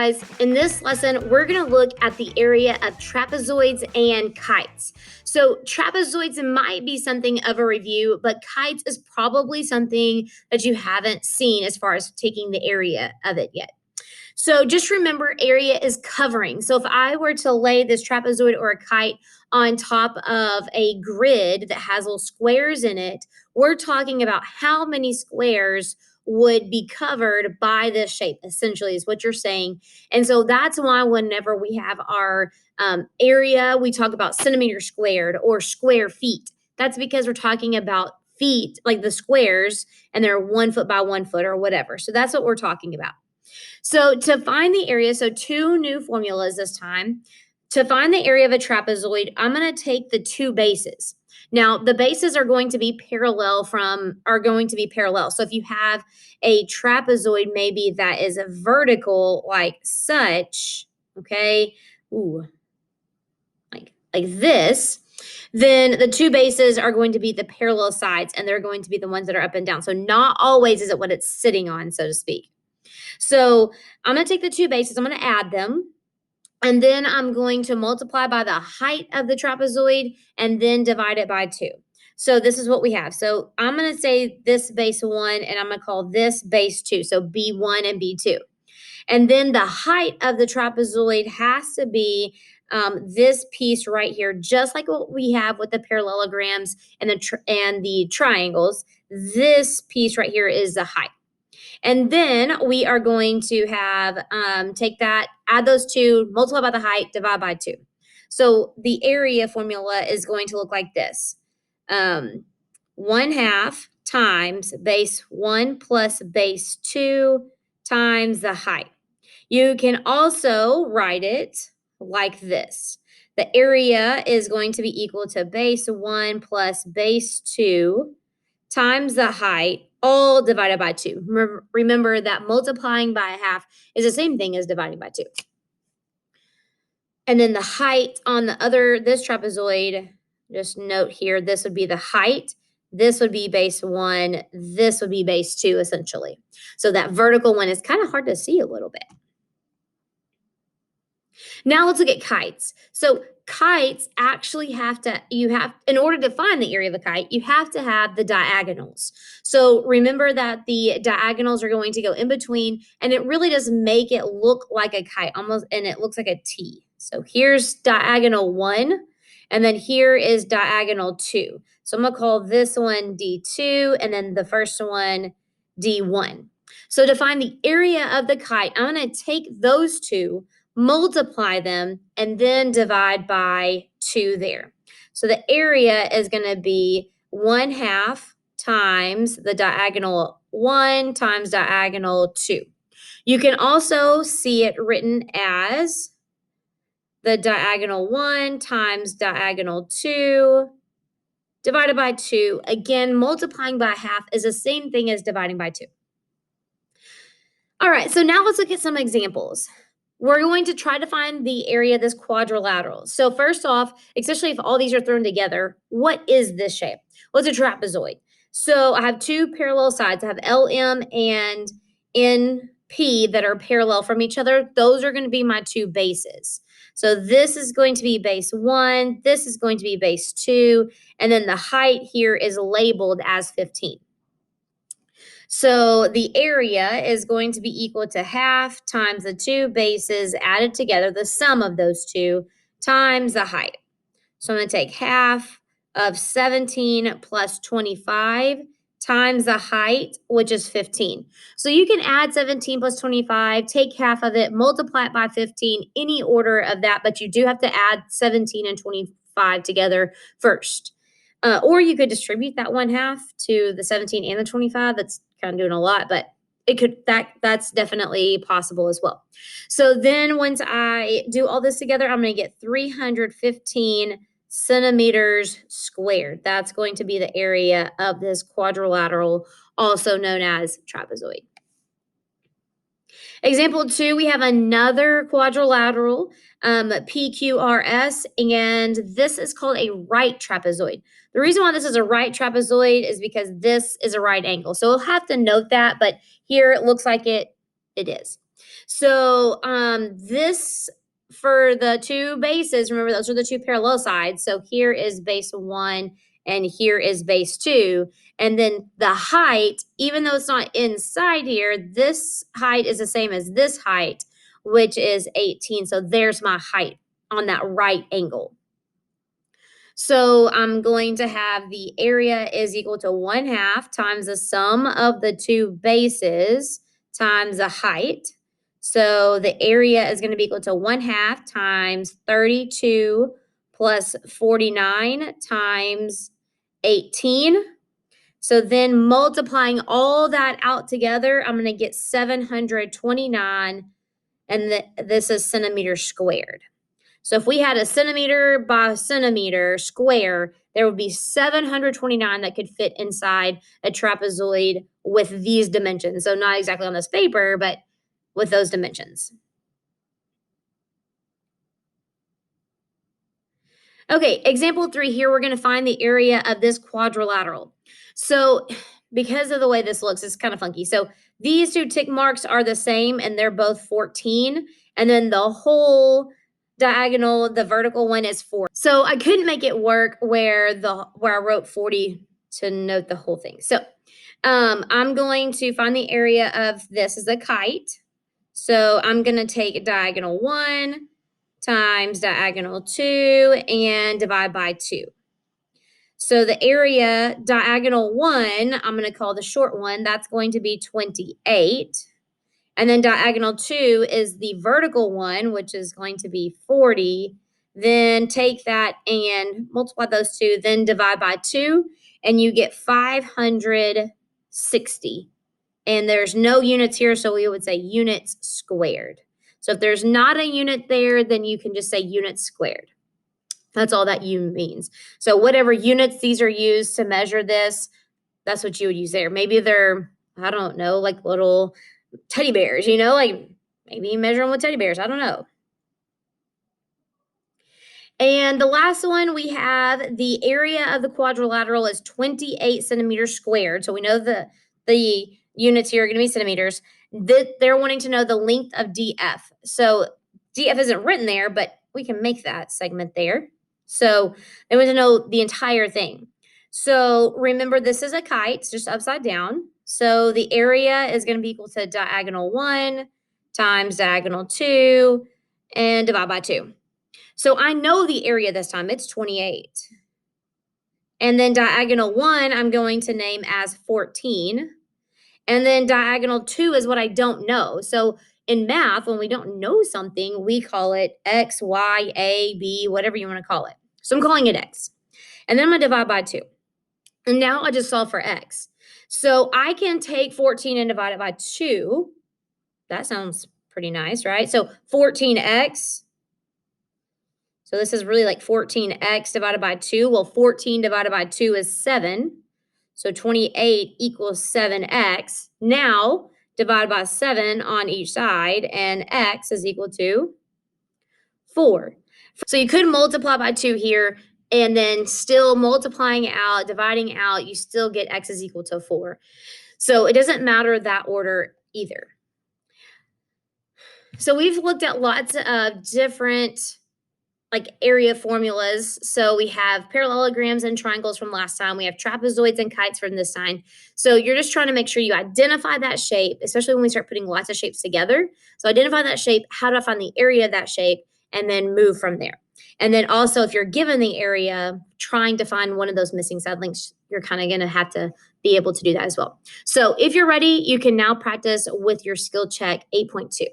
guys, in this lesson, we're going to look at the area of trapezoids and kites. So trapezoids might be something of a review, but kites is probably something that you haven't seen as far as taking the area of it yet. So just remember, area is covering. So if I were to lay this trapezoid or a kite on top of a grid that has little squares in it, we're talking about how many squares would be covered by this shape, essentially, is what you're saying. And so that's why whenever we have our area, we talk about centimeters squared or square feet. That's because we're talking about feet, like the squares, and they're 1 foot by 1 foot or whatever. So that's what we're talking about. So to find the area, so two new formulas this time. To find the area of a trapezoid, I'm going to take the two bases. Now, the bases are going to be parallel. So if you have a trapezoid, maybe that is a vertical like such, okay, like this, then the two bases are going to be the parallel sides, and they're going to be the ones that are up and down. So not always is it what it's sitting on, so to speak. So I'm going to take the two bases, I'm going to add them, and then I'm going to multiply by the height of the trapezoid and then divide it by 2. So this is what we have. So I'm going to say this base 1, and I'm going to call this base 2. So B1 and B2. And then the height of the trapezoid has to be this piece right here, just like what we have with the parallelograms and the triangles. This piece right here is the height. And then we are going to have, take that, add those two, multiply by the height, divide by 2. So the area formula is going to look like this. 1/2 times base 1 plus base 2 times the height. You can also write it like this. The area is going to be equal to base 1 plus base 2 times the height, all divided by 2. Remember that multiplying by 1/2 is the same thing as dividing by 2. And then the height on this trapezoid, just note here, this would be the height. This would be base 1. This would be base 2, essentially. So that vertical one is kind of hard to see a little bit. Now let's look at kites. So kites actually in order to find the area of a kite, you have to have the diagonals. So remember that the diagonals are going to go in between, and it really does make it look like a kite almost, and it looks like a T. So here's diagonal 1, and then here is diagonal 2. So I'm going to call this one D2, and then the first one D1. So to find the area of the kite, I'm going to take those two, multiply them, and then divide by 2 there. So the area is going to be 1/2 times the diagonal 1 times diagonal 2. You can also see it written as the diagonal 1 times diagonal 2 divided by 2. Again, multiplying by 1/2 is the same thing as dividing by 2. All right, so now let's look at some examples. We're going to try to find the area of this quadrilateral. So first off, especially if all these are thrown together, what is this shape? Well, it's a trapezoid. So I have two parallel sides. I have LM and NP that are parallel from each other. Those are going to be my two bases. So this is going to be base 1, this is going to be base 2, and then the height here is labeled as 15. So the area is going to be equal to 1/2 times the two bases added together, the sum of those two, times the height. So I'm going to take 1/2 of 17 plus 25 times the height, which is 15. So you can add 17 plus 25, take 1/2 of it, multiply it by 15, any order of that, but you do have to add 17 and 25 together first. Or you could distribute that 1/2 to the 17 and the 25. That's kind of doing a lot, but that's definitely possible as well. So then once I do all this together, I'm going to get 315 centimeters squared. That's going to be the area of this quadrilateral, also known as trapezoid. Example 2, we have another quadrilateral, PQRS, and this is called a right trapezoid. The reason why this is a right trapezoid is because this is a right angle. So we'll have to note that, but here it looks like it is. So this for the two bases, remember those are the two parallel sides. So here is base 1 and here is base 2. And then the height, even though it's not inside here, this height is the same as this height, which is 18. So there's my height on that right angle. So I'm going to have the area is equal to 1/2 times the sum of the two bases times the height. So the area is going to be equal to 1/2 times 32 plus 49 times 18. So then multiplying all that out together, I'm going to get 729, and this is centimeters squared. So if we had a centimeter by centimeter square, there would be 729 that could fit inside a trapezoid with these dimensions. So not exactly on this paper, but with those dimensions. Okay, example 3 here, we're going to find the area of this quadrilateral. So because of the way this looks, it's kind of funky. So these two tick marks are the same and they're both 14. And then the whole diagonal, the vertical one is 4. So I couldn't make it work where I wrote 40 to note the whole thing. So I'm going to find the area of this as a kite. So I'm going to take diagonal 1 times diagonal 2 and divide by 2. So the area diagonal 1, I'm going to call the short one, that's going to be 28. And then diagonal 2 is the vertical one, which is going to be 40. Then take that and multiply those two, then divide by 2, and you get 560. And there's no units here, so we would say units squared. So if there's not a unit there, then you can just say units squared. That's all that U means. So whatever units these are used to measure this, that's what you would use there. Maybe they're, I don't know, like little teddy bears, like maybe measure them with teddy bears. I don't know. And the last one, we have the area of the quadrilateral is 28 centimeters squared. So we know the units here are going to be centimeters. They're wanting to know the length of DF. So DF isn't written there, but we can make that segment there. So they want to know the entire thing. So remember, this is a kite, it's just upside down. So the area is going to be equal to diagonal 1 times diagonal 2 and divide by 2. So I know the area this time, it's 28. And then diagonal 1, I'm going to name as 14. And then diagonal 2 is what I don't know. So in math, when we don't know something, we call it X, Y, A, B, whatever you want to call it. So I'm calling it X. And then I'm going to divide by 2. And now I just solve for X. So I can take 14 and divide it by 2. That sounds pretty nice, right? So 14X. So this is really like 14X divided by 2. Well, 14 divided by 2 is 7. So 28 equals 7X. Now divide by 7 on each side, and X is equal to 4. So you could multiply by 2 here, and then still multiplying out, dividing out, you still get X is equal to 4. So it doesn't matter that order either. So we've looked at lots of different area formulas. So we have parallelograms and triangles from last time. We have trapezoids and kites from this time. So you're just trying to make sure you identify that shape, especially when we start putting lots of shapes together. So identify that shape. How do I find the area of that shape? And then move from there. And then also, if you're given the area, trying to find one of those missing side links, you're kind of going to have to be able to do that as well. So if you're ready, you can now practice with your skill check 8.2.